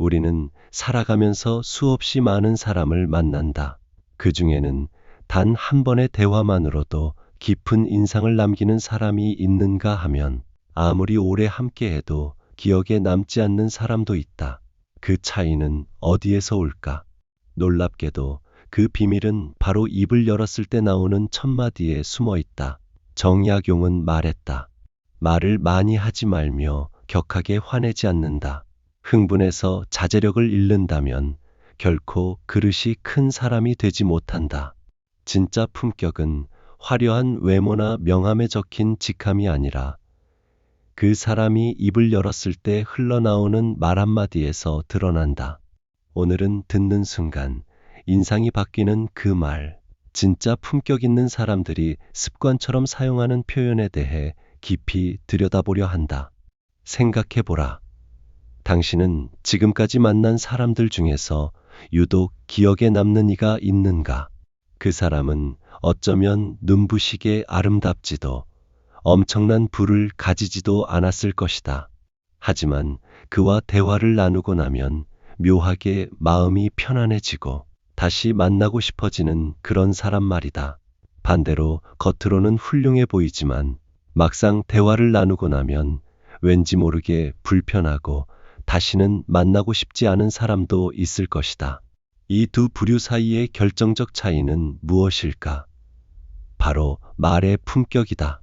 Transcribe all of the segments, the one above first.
우리는 살아가면서 수없이 많은 사람을 만난다. 그 중에는 단 한 번의 대화만으로도 깊은 인상을 남기는 사람이 있는가 하면 아무리 오래 함께해도 기억에 남지 않는 사람도 있다. 그 차이는 어디에서 올까? 놀랍게도 그 비밀은 바로 입을 열었을 때 나오는 첫 마디에 숨어 있다. 정약용은 말했다. 말을 많이 하지 말며 격하게 화내지 않는다. 흥분해서 자제력을 잃는다면 결코 그릇이 큰 사람이 되지 못한다. 진짜 품격은 화려한 외모나 명함에 적힌 직함이 아니라 그 사람이 입을 열었을 때 흘러나오는 말 한마디에서 드러난다. 오늘은 듣는 순간 인상이 바뀌는 그 말, 진짜 품격 있는 사람들이 습관처럼 사용하는 표현에 대해 깊이 들여다보려 한다. 생각해보라. 당신은 지금까지 만난 사람들 중에서 유독 기억에 남는 이가 있는가? 그 사람은 어쩌면 눈부시게 아름답지도 엄청난 부를 가지지도 않았을 것이다. 하지만 그와 대화를 나누고 나면 묘하게 마음이 편안해지고 다시 만나고 싶어지는 그런 사람 말이다. 반대로 겉으로는 훌륭해 보이지만 막상 대화를 나누고 나면 왠지 모르게 불편하고 다시는 만나고 싶지 않은 사람도 있을 것이다. 이 두 부류 사이의 결정적 차이는 무엇일까? 바로 말의 품격이다.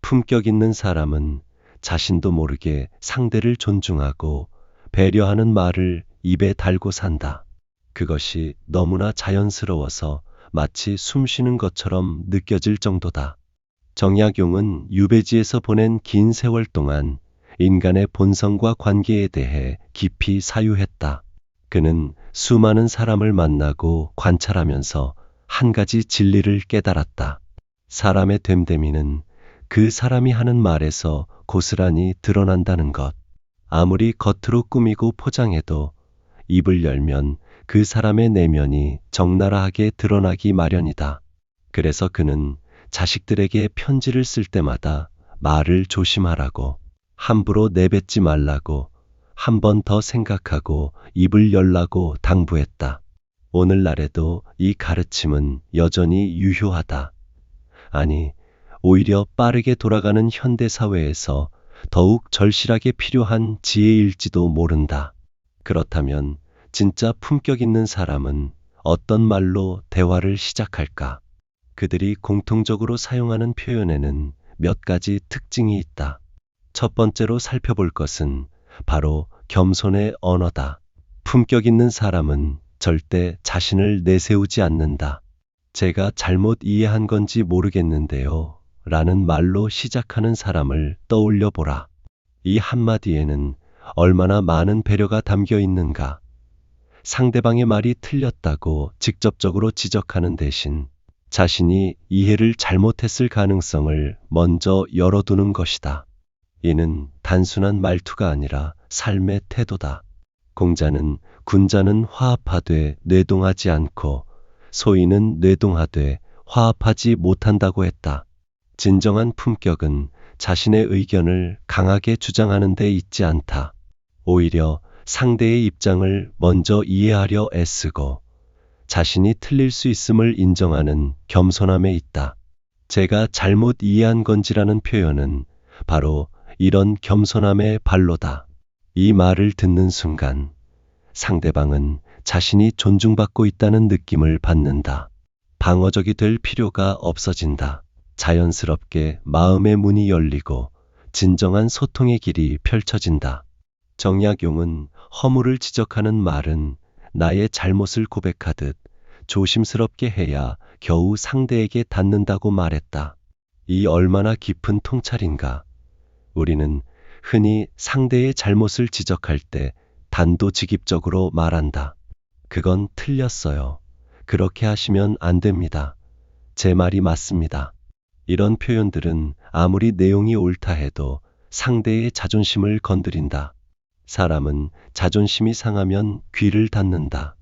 품격 있는 사람은 자신도 모르게 상대를 존중하고 배려하는 말을 입에 달고 산다. 그것이 너무나 자연스러워서 마치 숨 쉬는 것처럼 느껴질 정도다. 정약용은 유배지에서 보낸 긴 세월 동안 인간의 본성과 관계에 대해 깊이 사유했다. 그는 수많은 사람을 만나고 관찰하면서 한 가지 진리를 깨달았다. 사람의 됨됨이는 그 사람이 하는 말에서 고스란히 드러난다는 것. 아무리 겉으로 꾸미고 포장해도 입을 열면 그 사람의 내면이 적나라하게 드러나기 마련이다. 그래서 그는 자식들에게 편지를 쓸 때마다 말을 조심하라고, 함부로 내뱉지 말라고, 한 번 더 생각하고 입을 열라고 당부했다. 오늘날에도 이 가르침은 여전히 유효하다. 아니, 오히려 빠르게 돌아가는 현대사회에서 더욱 절실하게 필요한 지혜일지도 모른다. 그렇다면 진짜 품격 있는 사람은 어떤 말로 대화를 시작할까? 그들이 공통적으로 사용하는 표현에는 몇 가지 특징이 있다. 첫 번째로 살펴볼 것은 바로 겸손의 언어다. 품격 있는 사람은 절대 자신을 내세우지 않는다. 제가 잘못 이해한 건지 모르겠는데요. 라는 말로 시작하는 사람을 떠올려 보라. 이 한마디에는 얼마나 많은 배려가 담겨 있는가. 상대방의 말이 틀렸다고 직접적으로 지적하는 대신 자신이 이해를 잘못했을 가능성을 먼저 열어두는 것이다. 이는 단순한 말투가 아니라 삶의 태도다. 공자는 군자는 화합하되 뇌동하지 않고 소인은 뇌동하되 화합하지 못한다고 했다. 진정한 품격은 자신의 의견을 강하게 주장하는 데 있지 않다. 오히려 상대의 입장을 먼저 이해하려 애쓰고 자신이 틀릴 수 있음을 인정하는 겸손함에 있다. 제가 잘못 이해한 건지라는 표현은 바로 이런 겸손함의 발로다. 이 말을 듣는 순간 상대방은 자신이 존중받고 있다는 느낌을 받는다. 방어적이 될 필요가 없어진다. 자연스럽게 마음의 문이 열리고 진정한 소통의 길이 펼쳐진다. 정약용은 허물을 지적하는 말은 나의 잘못을 고백하듯 조심스럽게 해야 겨우 상대에게 닿는다고 말했다. 이 얼마나 깊은 통찰인가. 우리는 흔히 상대의 잘못을 지적할 때 단도직입적으로 말한다. 그건 틀렸어요. 그렇게 하시면 안 됩니다. 제 말이 맞습니다. 이런 표현들은 아무리 내용이 옳다 해도 상대의 자존심을 건드린다. 사람은 자존심이 상하면 귀를 닫는다.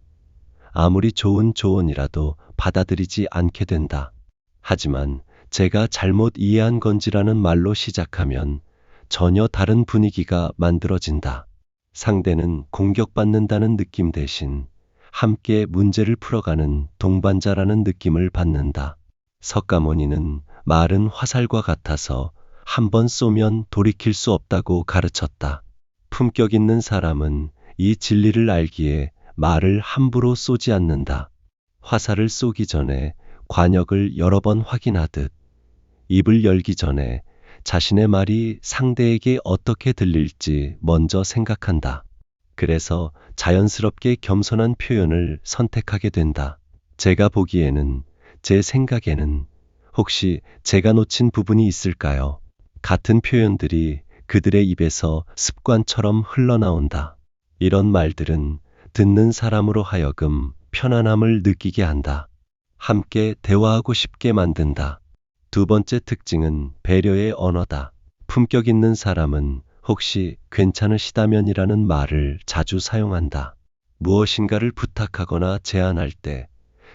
아무리 좋은 조언이라도 받아들이지 않게 된다. 하지만 제가 잘못 이해한 건지라는 말로 시작하면 전혀 다른 분위기가 만들어진다. 상대는 공격받는다는 느낌 대신 함께 문제를 풀어가는 동반자라는 느낌을 받는다. 석가모니는 말은 화살과 같아서 한 번 쏘면 돌이킬 수 없다고 가르쳤다. 품격 있는 사람은 이 진리를 알기에 말을 함부로 쏘지 않는다. 화살을 쏘기 전에 관역을 여러 번 확인하듯 입을 열기 전에 자신의 말이 상대에게 어떻게 들릴지 먼저 생각한다. 그래서 자연스럽게 겸손한 표현을 선택하게 된다. 제가 보기에는, 제 생각에는 혹시 제가 놓친 부분이 있을까요? 같은 표현들이 그들의 입에서 습관처럼 흘러나온다. 이런 말들은 듣는 사람으로 하여금 편안함을 느끼게 한다. 함께 대화하고 싶게 만든다. 두 번째 특징은 배려의 언어다. 품격 있는 사람은 혹시 괜찮으시다면이라는 말을 자주 사용한다. 무엇인가를 부탁하거나 제안할 때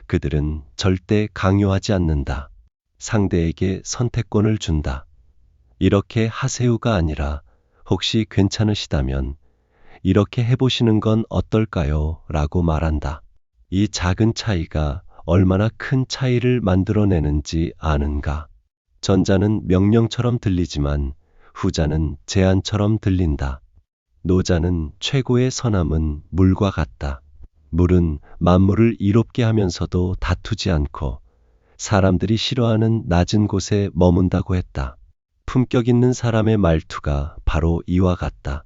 그들은 절대 강요하지 않는다. 상대에게 선택권을 준다. 이렇게 하세요가 아니라 혹시 괜찮으시다면 이렇게 해보시는 건 어떨까요? 라고 말한다. 이 작은 차이가 얼마나 큰 차이를 만들어내는지 아는가? 전자는 명령처럼 들리지만 후자는 제안처럼 들린다. 노자는 최고의 선함은 물과 같다. 물은 만물을 이롭게 하면서도 다투지 않고 사람들이 싫어하는 낮은 곳에 머문다고 했다. 품격 있는 사람의 말투가 바로 이와 같다.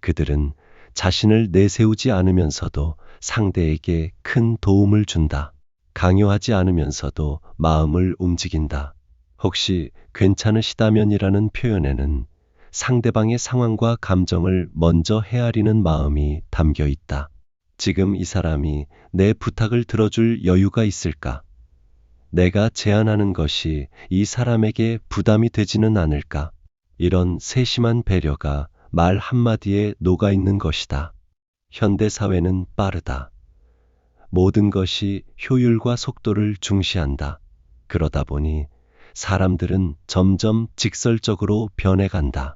그들은 자신을 내세우지 않으면서도 상대에게 큰 도움을 준다. 강요하지 않으면서도 마음을 움직인다. 혹시 괜찮으시다면이라는 표현에는 상대방의 상황과 감정을 먼저 헤아리는 마음이 담겨 있다. 지금 이 사람이 내 부탁을 들어줄 여유가 있을까? 내가 제안하는 것이 이 사람에게 부담이 되지는 않을까? 이런 세심한 배려가 말 한마디에 녹아 있는 것이다. 현대 사회는 빠르다. 모든 것이 효율과 속도를 중시한다. 그러다 보니 사람들은 점점 직설적으로 변해간다.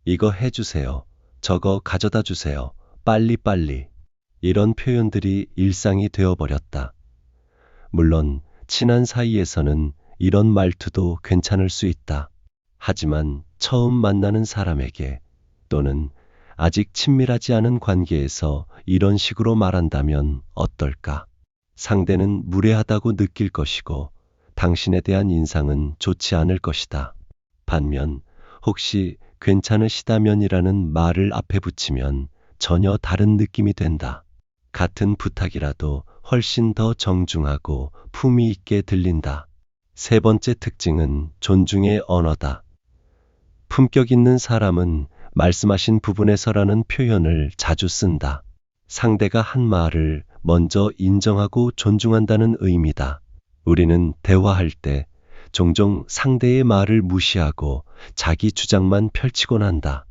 이거 해주세요. 저거 가져다 주세요. 빨리빨리. 이런 표현들이 일상이 되어버렸다. 물론 친한 사이에서는 이런 말투도 괜찮을 수 있다. 하지만 처음 만나는 사람에게 또는 아직 친밀하지 않은 관계에서 이런 식으로 말한다면 어떨까? 상대는 무례하다고 느낄 것이고 당신에 대한 인상은 좋지 않을 것이다. 반면 혹시 괜찮으시다면이라는 말을 앞에 붙이면 전혀 다른 느낌이 된다. 같은 부탁이라도 훨씬 더 정중하고 품위 있게 들린다. 세 번째 특징은 존중의 언어다. 품격 있는 사람은 말씀하신 부분에서라는 표현을 자주 쓴다. 상대가 한 말을 먼저 인정하고 존중한다는 의미다. 우리는 대화할 때 종종 상대의 말을 무시하고 자기 주장만 펼치곤 한다.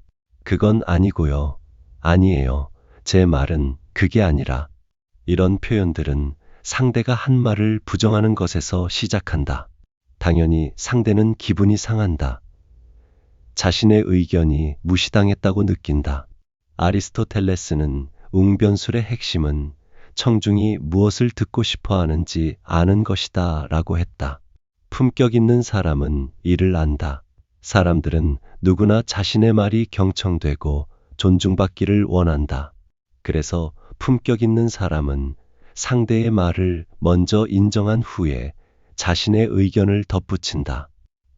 그건 아니고요. 아니에요. 제 말은 그게 아니라. 이런 표현들은 상대가 한 말을 부정하는 것에서 시작한다. 당연히 상대는 기분이 상한다. 자신의 의견이 무시당했다고 느낀다. 아리스토텔레스는 웅변술의 핵심은 청중이 무엇을 듣고 싶어 하는지 아는 것이다 라고 했다. 품격 있는 사람은 이를 안다. 사람들은 누구나 자신의 말이 경청되고 존중받기를 원한다. 그래서 품격 있는 사람은 상대의 말을 먼저 인정한 후에 자신의 의견을 덧붙인다.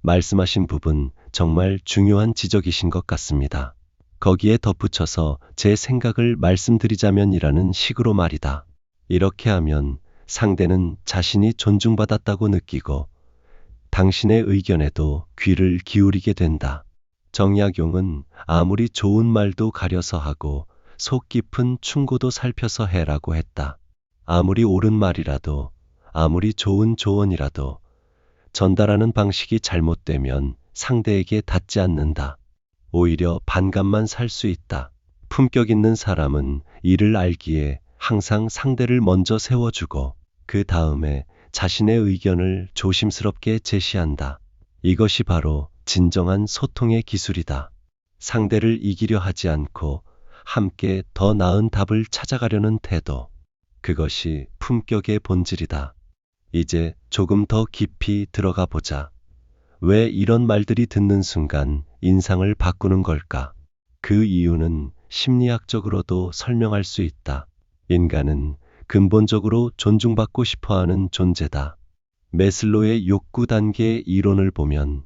말씀하신 부분 정말 중요한 지적이신 것 같습니다. 거기에 덧붙여서 제 생각을 말씀드리자면이라는 식으로 말이다. 이렇게 하면 상대는 자신이 존중받았다고 느끼고 당신의 의견에도 귀를 기울이게 된다. 정약용은 아무리 좋은 말도 가려서 하고 속 깊은 충고도 살펴서 해라고 했다. 아무리 옳은 말이라도, 아무리 좋은 조언이라도 전달하는 방식이 잘못되면 상대에게 닿지 않는다. 오히려 반감만 살 수 있다. 품격 있는 사람은 이를 알기에 항상 상대를 먼저 세워주고 그 다음에 자신의 의견을 조심스럽게 제시한다. 이것이 바로 진정한 소통의 기술이다. 상대를 이기려 하지 않고 함께 더 나은 답을 찾아가려는 태도. 그것이 품격의 본질이다. 이제 조금 더 깊이 들어가 보자. 왜 이런 말들이 듣는 순간 인상을 바꾸는 걸까? 그 이유는 심리학적으로도 설명할 수 있다. 인간은 근본적으로 존중받고 싶어 하는 존재다. 메슬로의 욕구 단계 이론을 보면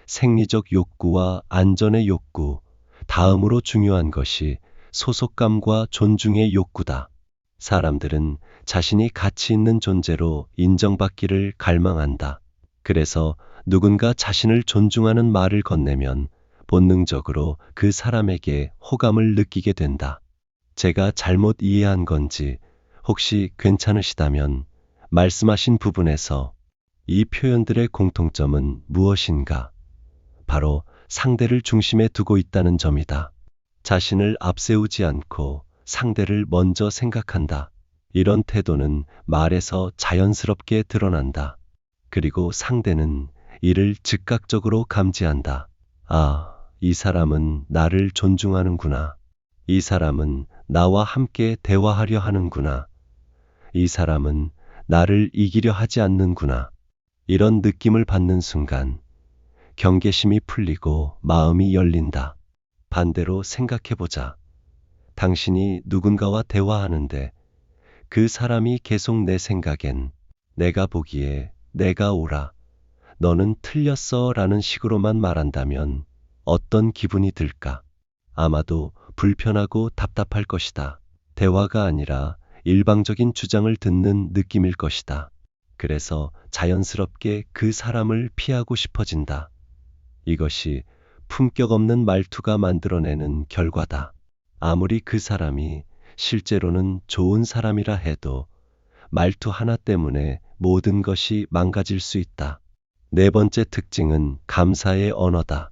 생리적 욕구와 안전의 욕구, 다음으로 중요한 것이 소속감과 존중의 욕구다. 사람들은 자신이 가치 있는 존재로 인정받기를 갈망한다. 그래서 누군가 자신을 존중하는 말을 건네면 본능적으로 그 사람에게 호감을 느끼게 된다. 제가 잘못 이해한 건지 혹시 괜찮으시다면 말씀하신 부분에서 이 표현들의 공통점은 무엇인가? 바로 상대를 중심에 두고 있다는 점이다. 자신을 앞세우지 않고 상대를 먼저 생각한다. 이런 태도는 말에서 자연스럽게 드러난다. 그리고 상대는 이를 즉각적으로 감지한다. 아, 이 사람은 나를 존중하는구나. 이 사람은 나와 함께 대화하려 하는구나. 이 사람은 나를 이기려 하지 않는구나. 이런 느낌을 받는 순간 경계심이 풀리고 마음이 열린다. 반대로 생각해보자. 당신이 누군가와 대화하는데 그 사람이 계속 내 생각엔 내가 보기에 내가 옳아, 너는 틀렸어 라는 식으로만 말한다면 어떤 기분이 들까? 아마도 불편하고 답답할 것이다. 대화가 아니라 일방적인 주장을 듣는 느낌일 것이다. 그래서 자연스럽게 그 사람을 피하고 싶어진다. 이것이 품격 없는 말투가 만들어내는 결과다. 아무리 그 사람이 실제로는 좋은 사람이라 해도 말투 하나 때문에 모든 것이 망가질 수 있다. 네 번째 특징은 감사의 언어다.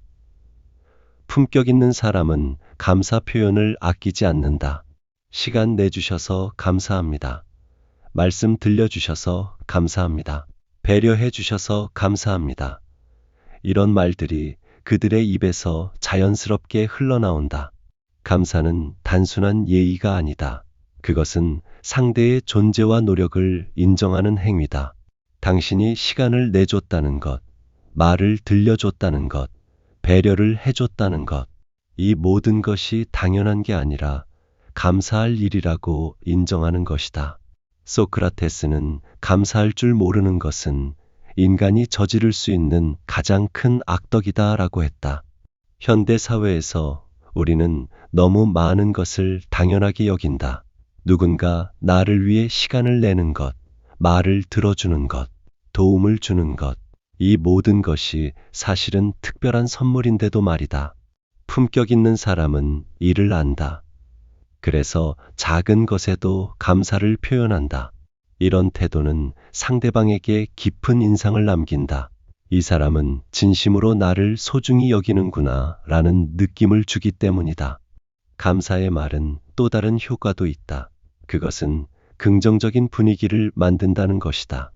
품격 있는 사람은 감사 표현을 아끼지 않는다. 시간 내주셔서 감사합니다. 말씀 들려주셔서 감사합니다. 배려해 주셔서 감사합니다. 이런 말들이 그들의 입에서 자연스럽게 흘러나온다. 감사는 단순한 예의가 아니다. 그것은 상대의 존재와 노력을 인정하는 행위다. 당신이 시간을 내줬다는 것, 말을 들려줬다는 것, 배려를 해줬다는 것, 이 모든 것이 당연한 게 아니라 감사할 일이라고 인정하는 것이다. 소크라테스는 감사할 줄 모르는 것은 인간이 저지를 수 있는 가장 큰 악덕이다 라고 했다. 현대 사회에서 우리는 너무 많은 것을 당연하게 여긴다. 누군가 나를 위해 시간을 내는 것, 말을 들어주는 것, 도움을 주는 것, 이 모든 것이 사실은 특별한 선물인데도 말이다. 품격 있는 사람은 이를 안다. 그래서 작은 것에도 감사를 표현한다. 이런 태도는 상대방에게 깊은 인상을 남긴다. 이 사람은 진심으로 나를 소중히 여기는구나 라는 느낌을 주기 때문이다. 감사의 말은 또 다른 효과도 있다. 그것은 긍정적인 분위기를 만든다는 것이다.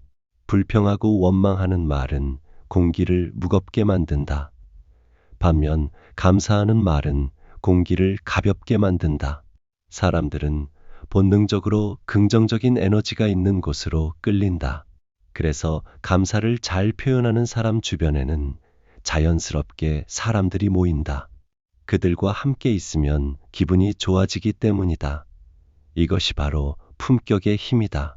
불평하고 원망하는 말은 공기를 무겁게 만든다. 반면 감사하는 말은 공기를 가볍게 만든다. 사람들은 본능적으로 긍정적인 에너지가 있는 곳으로 끌린다. 그래서 감사를 잘 표현하는 사람 주변에는 자연스럽게 사람들이 모인다. 그들과 함께 있으면 기분이 좋아지기 때문이다. 이것이 바로 품격의 힘이다.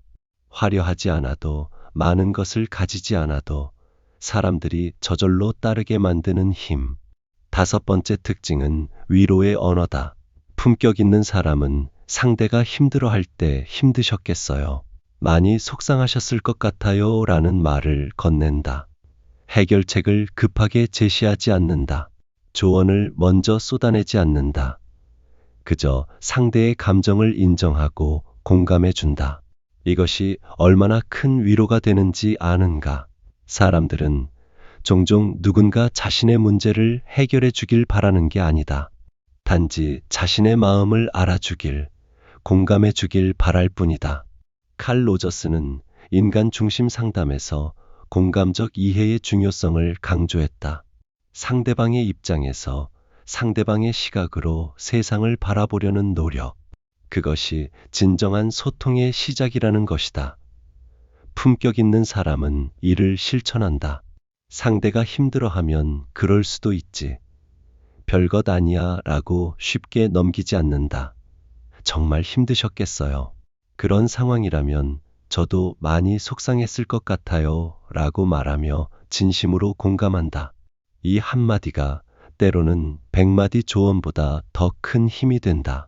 화려하지 않아도, 많은 것을 가지지 않아도 사람들이 저절로 따르게 만드는 힘. 다섯 번째 특징은 위로의 언어다. 품격 있는 사람은 상대가 힘들어할 때 힘드셨겠어요. 많이 속상하셨을 것 같아요 라는 말을 건넨다. 해결책을 급하게 제시하지 않는다. 조언을 먼저 쏟아내지 않는다. 그저 상대의 감정을 인정하고 공감해 준다. 이것이 얼마나 큰 위로가 되는지 아는가? 사람들은 종종 누군가 자신의 문제를 해결해 주길 바라는 게 아니다. 단지 자신의 마음을 알아주길, 공감해 주길 바랄 뿐이다. 칼 로저스는 인간 중심 상담에서 공감적 이해의 중요성을 강조했다. 상대방의 입장에서 상대방의 시각으로 세상을 바라보려는 노력. 그것이 진정한 소통의 시작이라는 것이다. 품격 있는 사람은 이를 실천한다. 상대가 힘들어하면 그럴 수도 있지. 별것 아니야 라고 쉽게 넘기지 않는다. 정말 힘드셨겠어요. 그런 상황이라면 저도 많이 속상했을 것 같아요 라고 말하며 진심으로 공감한다. 이 한마디가 때로는 100마디 조언보다 더 큰 힘이 된다.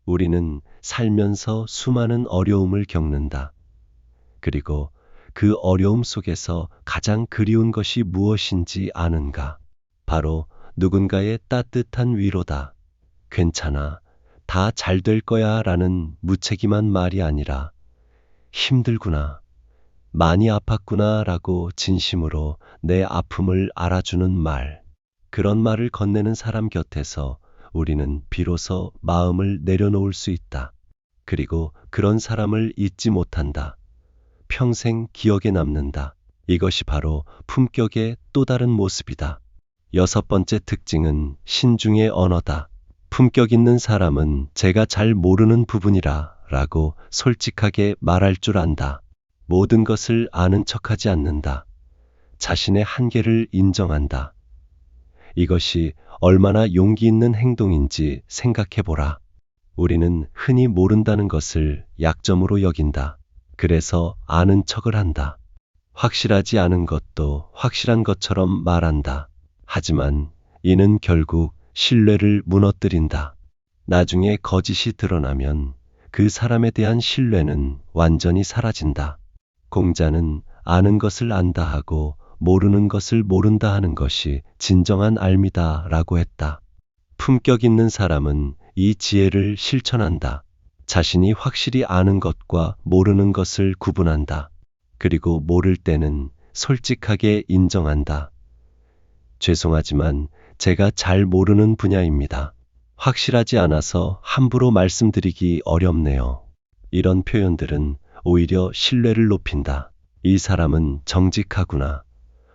우리는 살면서 수많은 어려움을 겪는다. 그리고 그 어려움 속에서 가장 그리운 것이 무엇인지 아는가? 바로 누군가의 따뜻한 위로다. 괜찮아. 다 잘 될 거야 라는 무책임한 말이 아니라 힘들구나. 많이 아팠구나 라고 진심으로 내 아픔을 알아주는 말. 그런 말을 건네는 사람 곁에서 우리는 비로소 마음을 내려놓을 수 있다. 그리고 그런 사람을 잊지 못한다. 평생 기억에 남는다. 이것이 바로 품격의 또 다른 모습이다. 6번째 특징은 신중의 언어다. 품격 있는 사람은 제가 잘 모르는 부분이라 라고 솔직하게 말할 줄 안다. 모든 것을 아는 척하지 않는다. 자신의 한계를 인정한다. 이것이 얼마나 용기 있는 행동인지 생각해보라. 우리는 흔히 모른다는 것을 약점으로 여긴다. 그래서 아는 척을 한다. 확실하지 않은 것도 확실한 것처럼 말한다. 하지만 이는 결국 신뢰를 무너뜨린다. 나중에 거짓이 드러나면 그 사람에 대한 신뢰는 완전히 사라진다. 공자는 아는 것을 안다 하고 모르는 것을 모른다 하는 것이 진정한 알미다 라고 했다. 품격 있는 사람은 이 지혜를 실천한다. 자신이 확실히 아는 것과 모르는 것을 구분한다. 그리고 모를 때는 솔직하게 인정한다. 죄송하지만 제가 잘 모르는 분야입니다. 확실하지 않아서 함부로 말씀드리기 어렵네요. 이런 표현들은 오히려 신뢰를 높인다. 이 사람은 정직하구나.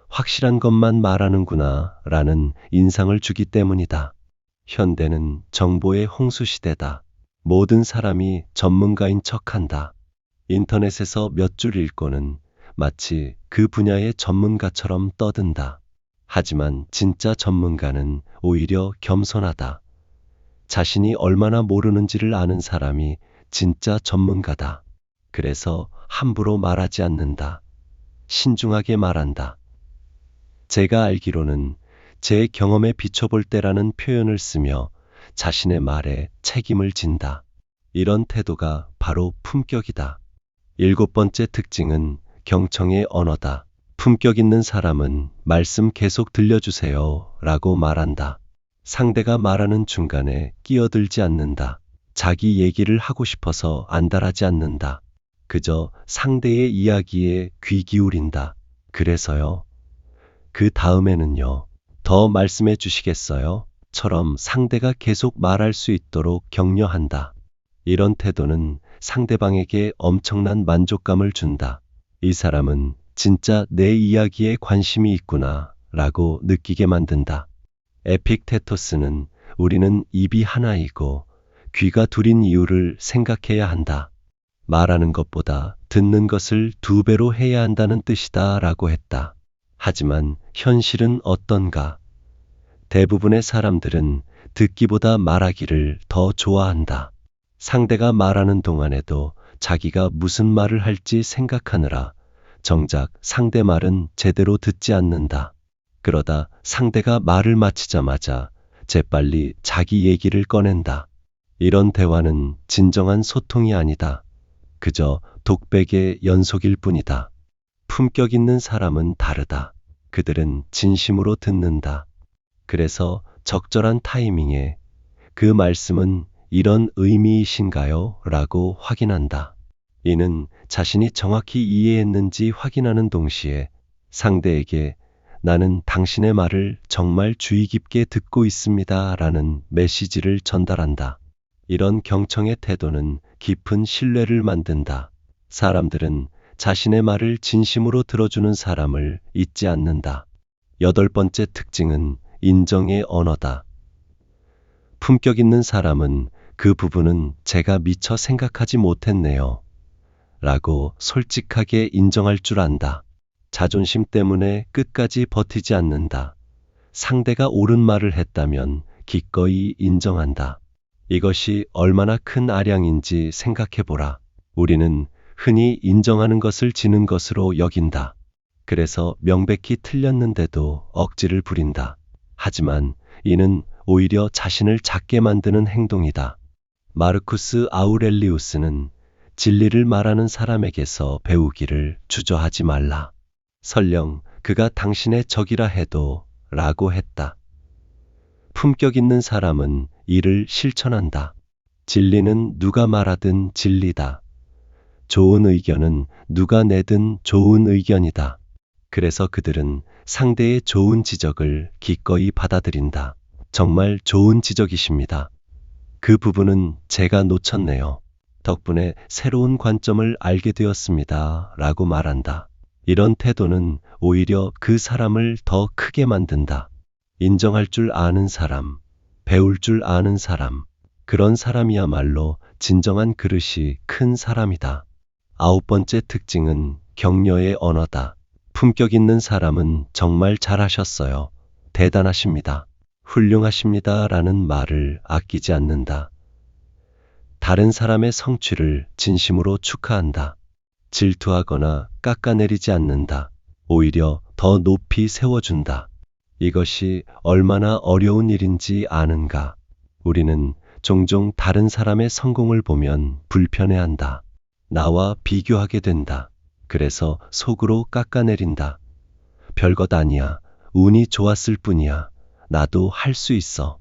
확실한 것만 말하는구나 라는 인상을 주기 때문이다. 현대는 정보의 홍수시대다. 모든 사람이 전문가인 척한다. 인터넷에서 몇 줄 읽고는 마치 그 분야의 전문가처럼 떠든다. 하지만 진짜 전문가는 오히려 겸손하다. 자신이 얼마나 모르는지를 아는 사람이 진짜 전문가다. 그래서 함부로 말하지 않는다. 신중하게 말한다. 제가 알기로는 제 경험에 비춰볼 때라는 표현을 쓰며 자신의 말에 책임을 진다. 이런 태도가 바로 품격이다. 7번째 특징은 경청의 언어다. 품격 있는 사람은 말씀 계속 들려주세요 라고 말한다. 상대가 말하는 중간에 끼어들지 않는다. 자기 얘기를 하고 싶어서 안달하지 않는다. 그저 상대의 이야기에 귀 기울인다. 그래서요. 그 다음에는요. 더 말씀해 주시겠어요? 처럼 상대가 계속 말할 수 있도록 격려한다. 이런 태도는 상대방에게 엄청난 만족감을 준다. 이 사람은 진짜 내 이야기에 관심이 있구나 라고 느끼게 만든다. 에픽테토스는 우리는 입이 하나이고 귀가 둘인 이유를 생각해야 한다. 말하는 것보다 듣는 것을 2배로 해야 한다는 뜻이다 라고 했다. 하지만 현실은 어떤가? 대부분의 사람들은 듣기보다 말하기를 더 좋아한다. 상대가 말하는 동안에도 자기가 무슨 말을 할지 생각하느라 정작 상대 말은 제대로 듣지 않는다. 그러다 상대가 말을 마치자마자 재빨리 자기 얘기를 꺼낸다. 이런 대화는 진정한 소통이 아니다. 그저 독백의 연속일 뿐이다. 품격 있는 사람은 다르다. 그들은 진심으로 듣는다. 그래서 적절한 타이밍에 그 말씀은 이런 의미이신가요? 라고 확인한다. 이는 자신이 정확히 이해했는지 확인하는 동시에 상대에게 나는 당신의 말을 정말 주의 깊게 듣고 있습니다 라는 메시지를 전달한다. 이런 경청의 태도는 깊은 신뢰를 만든다. 사람들은 자신의 말을 진심으로 들어주는 사람을 잊지 않는다. 8번째 특징은 인정의 언어다. 품격 있는 사람은 그 부분은 제가 미처 생각하지 못했네요. 라고 솔직하게 인정할 줄 안다. 자존심 때문에 끝까지 버티지 않는다. 상대가 옳은 말을 했다면 기꺼이 인정한다. 이것이 얼마나 큰 아량인지 생각해보라. 우리는 흔히 인정하는 것을 지는 것으로 여긴다. 그래서 명백히 틀렸는데도 억지를 부린다. 하지만 이는 오히려 자신을 작게 만드는 행동이다. 마르쿠스 아우렐리우스는 진리를 말하는 사람에게서 배우기를 주저하지 말라. 설령 그가 당신의 적이라 해도 라고 했다. 품격 있는 사람은 이를 실천한다. 진리는 누가 말하든 진리다. 좋은 의견은 누가 내든 좋은 의견이다. 그래서 그들은 상대의 좋은 지적을 기꺼이 받아들인다. 정말 좋은 지적이십니다. 그 부분은 제가 놓쳤네요. 덕분에 새로운 관점을 알게 되었습니다. 라고 말한다. 이런 태도는 오히려 그 사람을 더 크게 만든다. 인정할 줄 아는 사람, 배울 줄 아는 사람, 그런 사람이야말로 진정한 그릇이 큰 사람이다. 9번째 특징은 격려의 언어다. 품격 있는 사람은 정말 잘하셨어요. 대단하십니다. 훌륭하십니다. 라는 말을 아끼지 않는다. 다른 사람의 성취를 진심으로 축하한다. 질투하거나 깎아내리지 않는다. 오히려 더 높이 세워준다. 이것이 얼마나 어려운 일인지 아는가? 우리는 종종 다른 사람의 성공을 보면 불편해한다. 나와 비교하게 된다. 그래서 속으로 깎아내린다. 별것 아니야. 운이 좋았을 뿐이야. 나도 할 수 있어.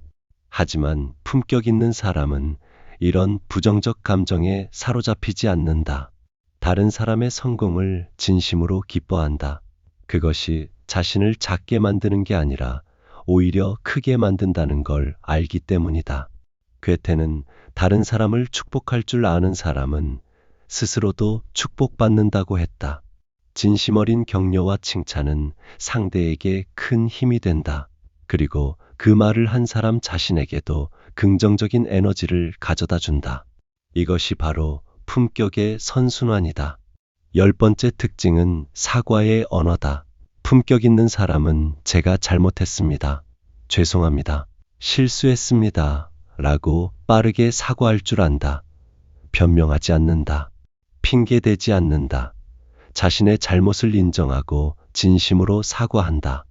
하지만 품격 있는 사람은 이런 부정적 감정에 사로잡히지 않는다. 다른 사람의 성공을 진심으로 기뻐한다. 그것이 자신을 작게 만드는 게 아니라 오히려 크게 만든다는 걸 알기 때문이다. 괴테는 다른 사람을 축복할 줄 아는 사람은 스스로도 축복받는다고 했다. 진심 어린 격려와 칭찬은 상대에게 큰 힘이 된다. 그리고 그 말을 한 사람 자신에게도 긍정적인 에너지를 가져다 준다. 이것이 바로 품격의 선순환이다. 10번째 특징은 사과의 언어다. 품격 있는 사람은 제가 잘못했습니다. 죄송합니다. 실수했습니다. 라고 빠르게 사과할 줄 안다. 변명하지 않는다. 핑계대지 않는다. 자신의 잘못을 인정하고 진심으로 사과한다.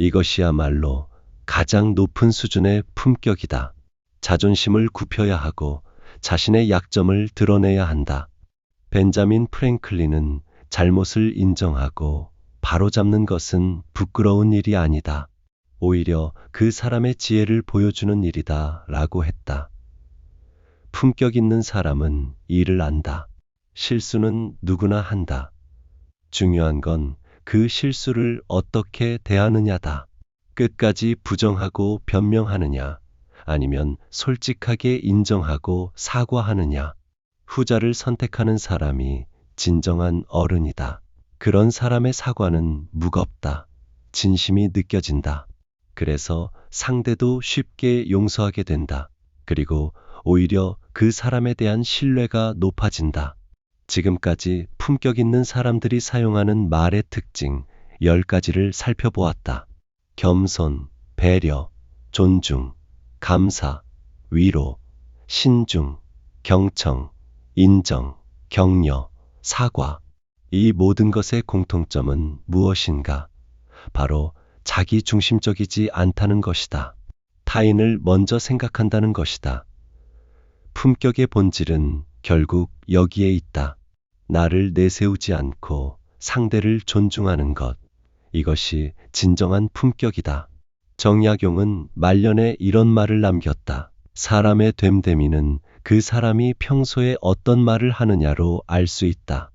이것이야말로 가장 높은 수준의 품격이다. 자존심을 굽혀야 하고 자신의 약점을 드러내야 한다. 벤자민 프랭클린은 잘못을 인정하고 바로잡는 것은 부끄러운 일이 아니다. 오히려 그 사람의 지혜를 보여주는 일이다. 라고 했다. 품격 있는 사람은 이를 안다. 실수는 누구나 한다. 중요한 건 그 실수를 어떻게 대하느냐다. 끝까지 부정하고 변명하느냐, 아니면 솔직하게 인정하고 사과하느냐. 후자를 선택하는 사람이 진정한 어른이다. 그런 사람의 사과는 무겁다. 진심이 느껴진다. 그래서 상대도 쉽게 용서하게 된다. 그리고 오히려 그 사람에 대한 신뢰가 높아진다. 지금까지 품격 있는 사람들이 사용하는 말의 특징 10가지를 살펴보았다. 겸손, 배려, 존중, 감사, 위로, 신중, 경청, 인정, 격려, 사과. 이 모든 것의 공통점은 무엇인가? 바로 자기 중심적이지 않다는 것이다. 타인을 먼저 생각한다는 것이다. 품격의 본질은 결국 여기에 있다. 나를 내세우지 않고 상대를 존중하는 것. 이것이 진정한 품격이다. 정약용은 말년에 이런 말을 남겼다. 사람의 됨됨이는 그 사람이 평소에 어떤 말을 하느냐로 알 수 있다.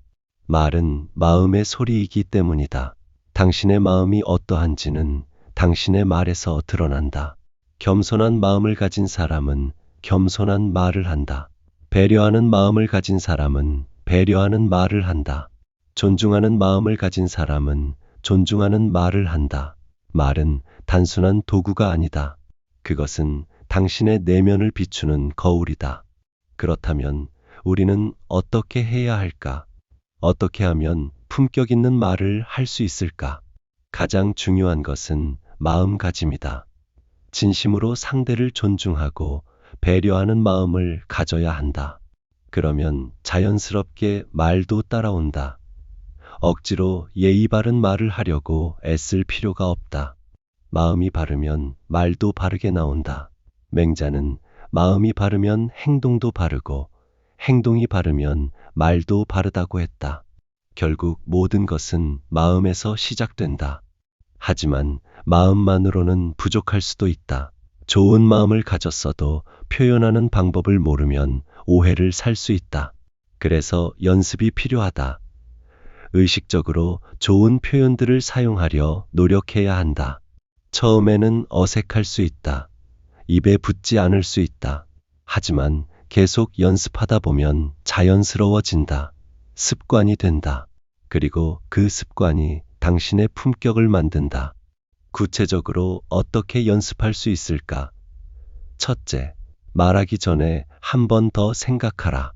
말은 마음의 소리이기 때문이다. 당신의 마음이 어떠한지는 당신의 말에서 드러난다. 겸손한 마음을 가진 사람은 겸손한 말을 한다. 배려하는 마음을 가진 사람은 배려하는 말을 한다. 존중하는 마음을 가진 사람은 존중하는 말을 한다. 말은 단순한 도구가 아니다. 그것은 당신의 내면을 비추는 거울이다. 그렇다면 우리는 어떻게 해야 할까? 어떻게 하면 품격 있는 말을 할 수 있을까? 가장 중요한 것은 마음가짐이다. 진심으로 상대를 존중하고 배려하는 마음을 가져야 한다. 그러면 자연스럽게 말도 따라온다. 억지로 예의 바른 말을 하려고 애쓸 필요가 없다. 마음이 바르면 말도 바르게 나온다. 맹자는 마음이 바르면 행동도 바르고 행동이 바르면 말도 바르다고 했다. 결국 모든 것은 마음에서 시작된다. 하지만 마음만으로는 부족할 수도 있다. 좋은 마음을 가졌어도 표현하는 방법을 모르면 오해를 살 수 있다. 그래서 연습이 필요하다. 의식적으로 좋은 표현들을 사용하려 노력해야 한다. 처음에는 어색할 수 있다. 입에 붙지 않을 수 있다. 하지만 계속 연습하다 보면 자연스러워진다. 습관이 된다. 그리고 그 습관이 당신의 품격을 만든다. 구체적으로 어떻게 연습할 수 있을까? 첫째, 말하기 전에 한 번 더 생각하라.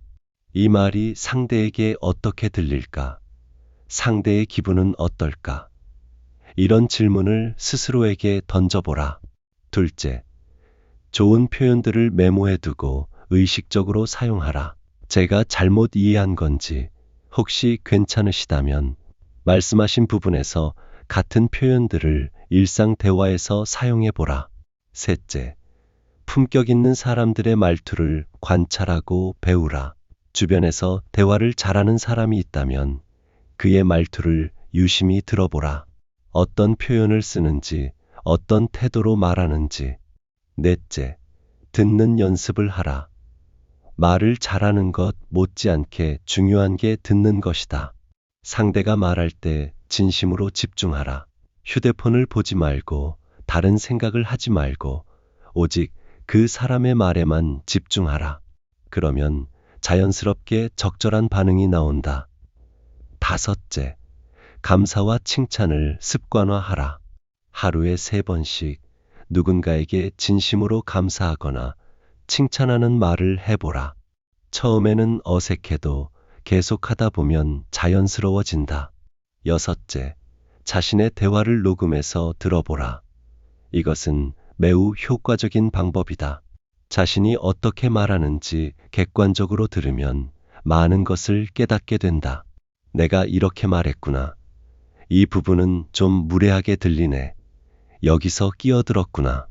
이 말이 상대에게 어떻게 들릴까? 상대의 기분은 어떨까? 이런 질문을 스스로에게 던져보라. 둘째, 좋은 표현들을 메모해 두고 의식적으로 사용하라. 제가 잘못 이해한 건지 혹시 괜찮으시다면 말씀하신 부분에서 같은 표현들을 일상 대화에서 사용해 보라. 셋째, 품격 있는 사람들의 말투를 관찰하고 배우라. 주변에서 대화를 잘하는 사람이 있다면 그의 말투를 유심히 들어보라. 어떤 표현을 쓰는지, 어떤 태도로 말하는지. 넷째, 듣는 연습을 하라. 말을 잘하는 것 못지않게 중요한 게 듣는 것이다. 상대가 말할 때 진심으로 집중하라. 휴대폰을 보지 말고 다른 생각을 하지 말고 오직 그 사람의 말에만 집중하라. 그러면 자연스럽게 적절한 반응이 나온다. 다섯째, 감사와 칭찬을 습관화하라. 하루에 3번씩 누군가에게 진심으로 감사하거나 칭찬하는 말을 해보라. 처음에는 어색해도 계속하다 보면 자연스러워진다. 여섯째, 자신의 대화를 녹음해서 들어보라. 이것은 매우 효과적인 방법이다. 자신이 어떻게 말하는지 객관적으로 들으면 많은 것을 깨닫게 된다. 내가 이렇게 말했구나. 이 부분은 좀 무례하게 들리네. 여기서 끼어들었구나.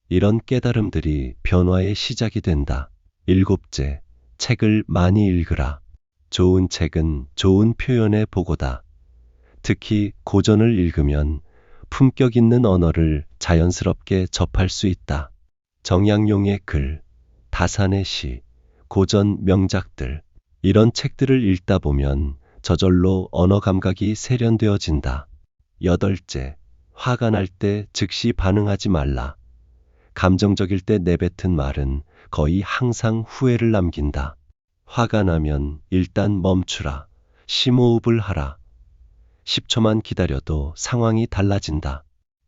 이런 깨달음들이 변화의 시작이 된다. 일곱째, 책을 많이 읽으라. 좋은 책은 좋은 표현의 보고다. 특히 고전을 읽으면 품격 있는 언어를 자연스럽게 접할 수 있다. 정약용의 글, 다산의 시, 고전 명작들, 이런 책들을 읽다 보면 저절로 언어 감각이 세련되어진다. 여덟째, 화가 날 때 즉시 반응하지 말라. 감정적일 때 내뱉은 말은 거의 항상 후회를 남긴다. 화가 나면 일단 멈추라. 심호흡을 하라. 10초만 기다려도 상황이 달라진다.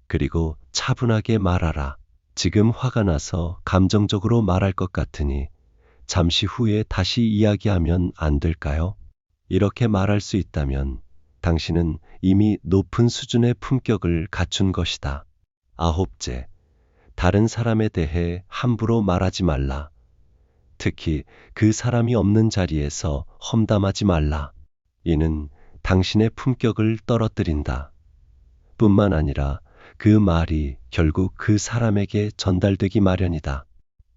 그리고 차분하게 말하라. 지금 화가 나서 감정적으로 말할 것 같으니 잠시 후에 다시 이야기하면 안 될까요? 이렇게 말할 수 있다면 당신은 이미 높은 수준의 품격을 갖춘 것이다. 아홉째, 다른 사람에 대해 함부로 말하지 말라. 특히 그 사람이 없는 자리에서 험담하지 말라. 이는 당신의 품격을 떨어뜨린다. 뿐만 아니라 그 말이 결국 그 사람에게 전달되기 마련이다.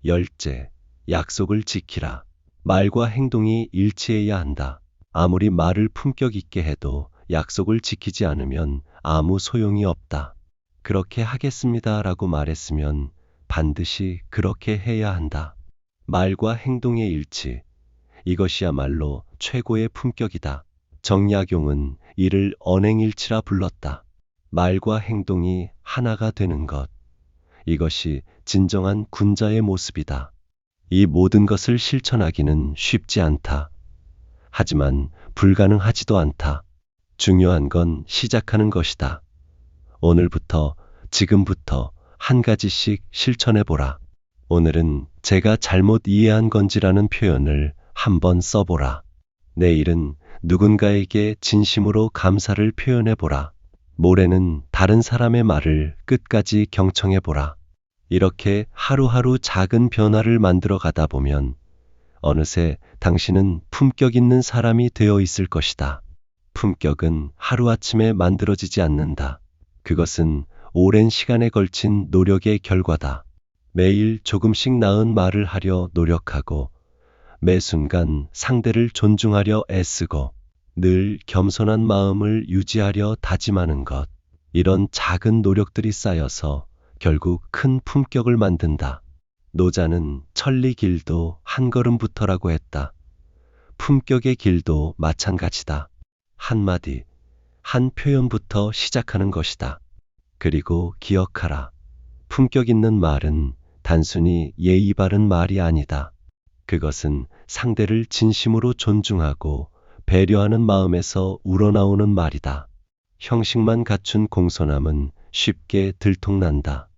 열째, 약속을 지키라. 말과 행동이 일치해야 한다. 아무리 말을 품격 있게 해도 약속을 지키지 않으면 아무 소용이 없다. 그렇게 하겠습니다라고 말했으면 반드시 그렇게 해야 한다. 말과 행동의 일치, 이것이야말로 최고의 품격이다. 정약용은 이를 언행일치라 불렀다. 말과 행동이 하나가 되는 것, 이것이 진정한 군자의 모습이다. 이 모든 것을 실천하기는 쉽지 않다. 하지만 불가능하지도 않다. 중요한 건 시작하는 것이다. 오늘부터, 지금부터 한 가지씩 실천해보라. 오늘은 제가 잘못 이해한 건지라는 표현을 한번 써보라. 내일은 누군가에게 진심으로 감사를 표현해보라. 모레는 다른 사람의 말을 끝까지 경청해보라. 이렇게 하루하루 작은 변화를 만들어 가다 보면 어느새 당신은 품격 있는 사람이 되어 있을 것이다. 품격은 하루아침에 만들어지지 않는다. 그것은 오랜 시간에 걸친 노력의 결과다. 매일 조금씩 나은 말을 하려 노력하고 매 순간 상대를 존중하려 애쓰고 늘 겸손한 마음을 유지하려 다짐하는 것. 이런 작은 노력들이 쌓여서 결국 큰 품격을 만든다. 노자는 천리 길도 한 걸음부터라고 했다. 품격의 길도 마찬가지다. 한마디, 한 표현부터 시작하는 것이다. 그리고 기억하라. 품격 있는 말은 단순히 예의 바른 말이 아니다. 그것은 상대를 진심으로 존중하고 배려하는 마음에서 우러나오는 말이다. 형식만 갖춘 공손함은 쉽게 들통난다.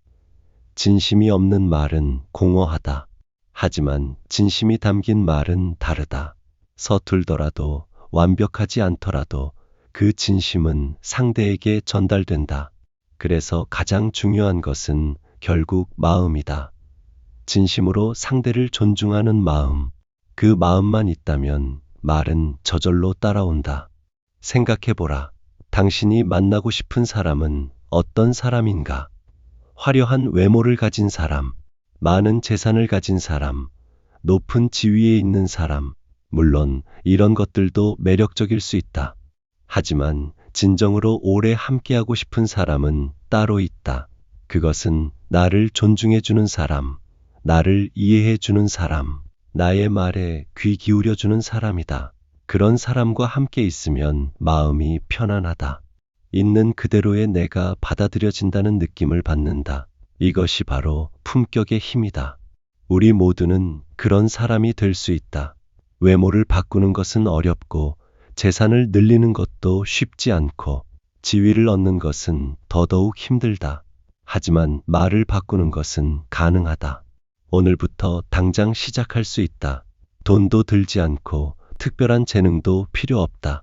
진심이 없는 말은 공허하다. 하지만 진심이 담긴 말은 다르다. 서툴더라도 완벽하지 않더라도 그 진심은 상대에게 전달된다. 그래서 가장 중요한 것은 결국 마음이다. 진심으로 상대를 존중하는 마음. 그 마음만 있다면 말은 저절로 따라온다. 생각해보라. 당신이 만나고 싶은 사람은 어떤 사람인가? 화려한 외모를 가진 사람, 많은 재산을 가진 사람, 높은 지위에 있는 사람. 물론 이런 것들도 매력적일 수 있다. 하지만 진정으로 오래 함께하고 싶은 사람은 따로 있다. 그것은 나를 존중해주는 사람, 나를 이해해주는 사람, 나의 말에 귀 기울여주는 사람이다. 그런 사람과 함께 있으면 마음이 편안하다. 있는 그대로의 내가 받아들여진다는 느낌을 받는다. 이것이 바로 품격의 힘이다. 우리 모두는 그런 사람이 될 수 있다. 외모를 바꾸는 것은 어렵고 재산을 늘리는 것도 쉽지 않고 지위를 얻는 것은 더더욱 힘들다. 하지만 말을 바꾸는 것은 가능하다. 오늘부터 당장 시작할 수 있다. 돈도 들지 않고 특별한 재능도 필요 없다.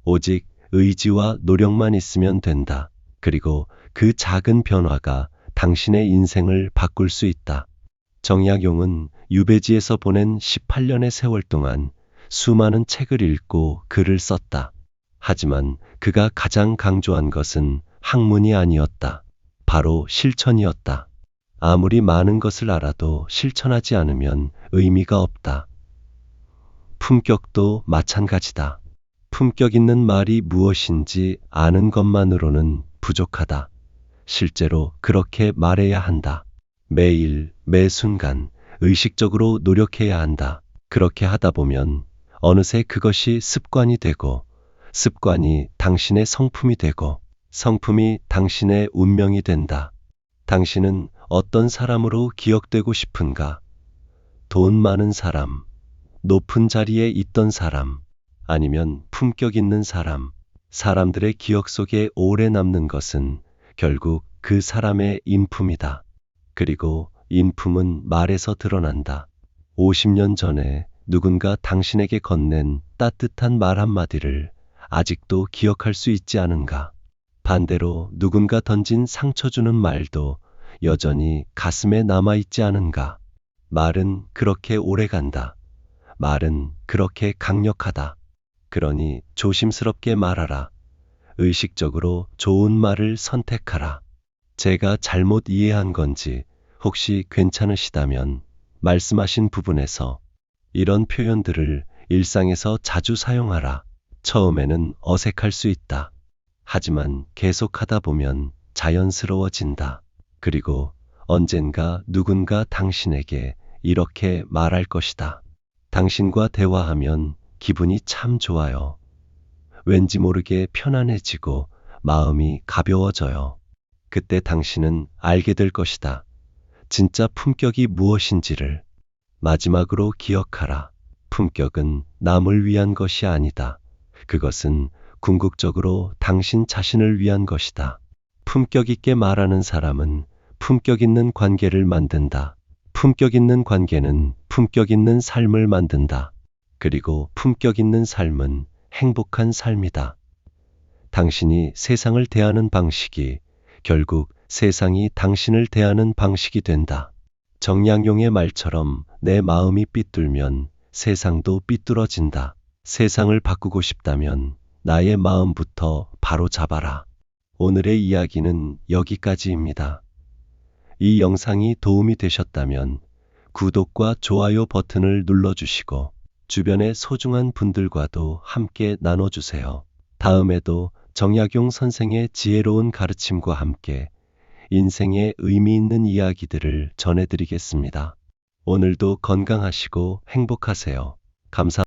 오직 의지와 노력만 있으면 된다. 그리고 그 작은 변화가 당신의 인생을 바꿀 수 있다. 정약용은 유배지에서 보낸 18년의 세월 동안 수많은 책을 읽고 글을 썼다. 하지만 그가 가장 강조한 것은 학문이 아니었다. 바로 실천이었다. 아무리 많은 것을 알아도 실천하지 않으면 의미가 없다. 품격도 마찬가지다. 품격 있는 말이 무엇인지 아는 것만으로는 부족하다. 실제로 그렇게 말해야 한다. 매일, 매 순간 의식적으로 노력해야 한다. 그렇게 하다 보면 어느새 그것이 습관이 되고 습관이 당신의 성품이 되고 성품이 당신의 운명이 된다. 당신은 어떤 사람으로 기억되고 싶은가? 돈 많은 사람, 높은 자리에 있던 사람, 아니면 품격 있는 사람. 사람들의 기억 속에 오래 남는 것은 결국 그 사람의 인품이다. 그리고 인품은 말에서 드러난다. 50년 전에 누군가 당신에게 건넨 따뜻한 말 한마디를 아직도 기억할 수 있지 않은가? 반대로 누군가 던진 상처 주는 말도 여전히 가슴에 남아있지 않은가? 말은 그렇게 오래 간다. 말은 그렇게 강력하다. 그러니 조심스럽게 말하라. 의식적으로 좋은 말을 선택하라. 제가 잘못 이해한 건지 혹시 괜찮으시다면 말씀하신 부분에서 이런 표현들을 일상에서 자주 사용하라. 처음에는 어색할 수 있다. 하지만 계속하다 보면 자연스러워진다. 그리고 언젠가 누군가 당신에게 이렇게 말할 것이다. 당신과 대화하면 기분이 참 좋아요. 왠지 모르게 편안해지고 마음이 가벼워져요. 그때 당신은 알게 될 것이다. 진짜 품격이 무엇인지를. 마지막으로 기억하라. 품격은 남을 위한 것이 아니다. 그것은 궁극적으로 당신 자신을 위한 것이다. 품격 있게 말하는 사람은 품격 있는 관계를 만든다. 품격 있는 관계는 품격 있는 삶을 만든다. 그리고 품격 있는 삶은 행복한 삶이다. 당신이 세상을 대하는 방식이 결국 세상이 당신을 대하는 방식이 된다. 정약용의 말처럼 내 마음이 삐뚤면 세상도 삐뚤어진다. 세상을 바꾸고 싶다면 나의 마음부터 바로 잡아라. 오늘의 이야기는 여기까지입니다. 이 영상이 도움이 되셨다면 구독과 좋아요 버튼을 눌러주시고 주변의 소중한 분들과도 함께 나눠주세요. 다음에도 정약용 선생의 지혜로운 가르침과 함께 인생에 의미 있는 이야기들을 전해드리겠습니다. 오늘도 건강하시고 행복하세요. 감사합니다.